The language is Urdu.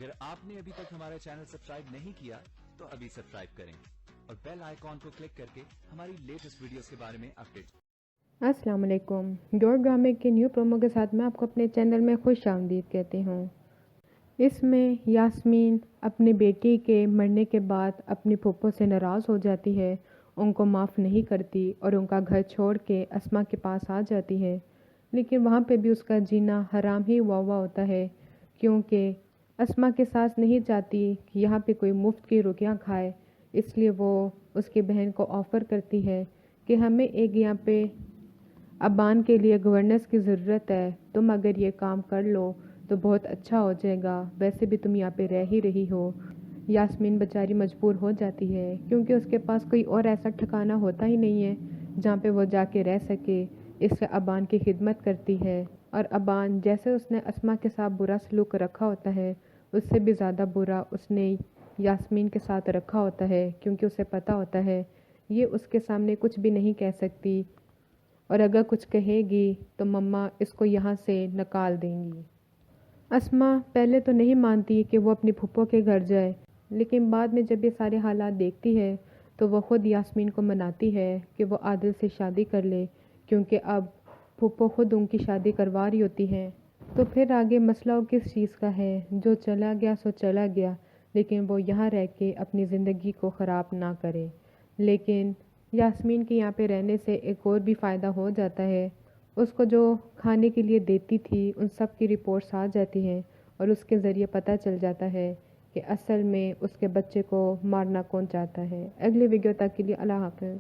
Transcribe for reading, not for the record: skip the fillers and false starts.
اگر آپ نے ابھی تک ہمارا چینل سبسکرائب نہیں کیا تو ابھی سبسکرائب کریں اور بیل آئیکن کو کلک کر کے ہماری لیٹسٹ ویڈیوز کے بارے میں اپڈیٹ۔ السلام علیکم۔ ڈور ڈرامے کے نیو پرومو کے ساتھ میں آپ کو اپنے چینل میں خوش آمدید کہتی ہوں۔ اس میں یاسمین اپنی بیٹی کے مرنے کے بعد اپنی پھوپھو سے ناراض ہو جاتی ہے، ان کو معاف نہیں کرتی اور ان کا گھر چھوڑ کے اسما کے پاس آ جاتی ہے، لیکن وہاں پہ بھی اس کا جینا حرام ہی ہوا ہوتا ہے، کیونکہ اسما کے ساس نہیں چاہتی کہ یہاں پہ کوئی مفت کی روٹیاں کھائے، اس لیے وہ اس کی بہن کو آفر کرتی ہے کہ ہمیں ایک یہاں پہ ابان کے لیے گورننس کی ضرورت ہے، تم اگر یہ کام کر لو تو بہت اچھا ہو جائے گا، ویسے بھی تم یہاں پہ رہ ہی رہی ہو۔ یاسمین بیچاری مجبور ہو جاتی ہے کیونکہ اس کے پاس کوئی اور ایسا ٹھکانہ ہوتا ہی نہیں ہے جہاں پہ وہ جا کے رہ سکے، اس سے ابان کی خدمت کرتی ہے، اور ابان جیسے اس نے اسما کے ساتھ برا سلوک رکھا ہوتا ہے اس سے بھی زیادہ برا اس نے یاسمین کے ساتھ رکھا ہوتا ہے، کیونکہ اسے پتہ ہوتا ہے یہ اس کے سامنے کچھ بھی نہیں کہہ سکتی، اور اگر کچھ کہے گی تو مما اس کو یہاں سے نکال دیں گی۔ اسما پہلے تو نہیں مانتی کہ وہ اپنی پھوپھو کے گھر جائے، لیکن بعد میں جب یہ سارے حالات دیکھتی ہے تو وہ خود یاسمین کو مناتی ہے کہ وہ عادل سے شادی کر لے، کیونکہ اب پھوپھو خود ان کی شادی کروا رہی ہوتی ہے۔ تو پھر آگے مسئلہ کس چیز کا ہے، جو چلا گیا سو چلا گیا، لیکن وہ یہاں رہ کے اپنی زندگی کو خراب نہ کرے۔ لیکن یاسمین کے یہاں پہ رہنے سے ایک اور بھی فائدہ ہو جاتا ہے، اس کو جو کھانے کے لیے دیتی تھی ان سب کی رپورٹس آ جاتی ہیں اور اس کے ذریعے پتہ چل جاتا ہے کہ اصل میں اس کے بچے کو مارنا کون چاہتا ہے۔ اگلی ویڈیو تک کے لیے اللہ حافظ۔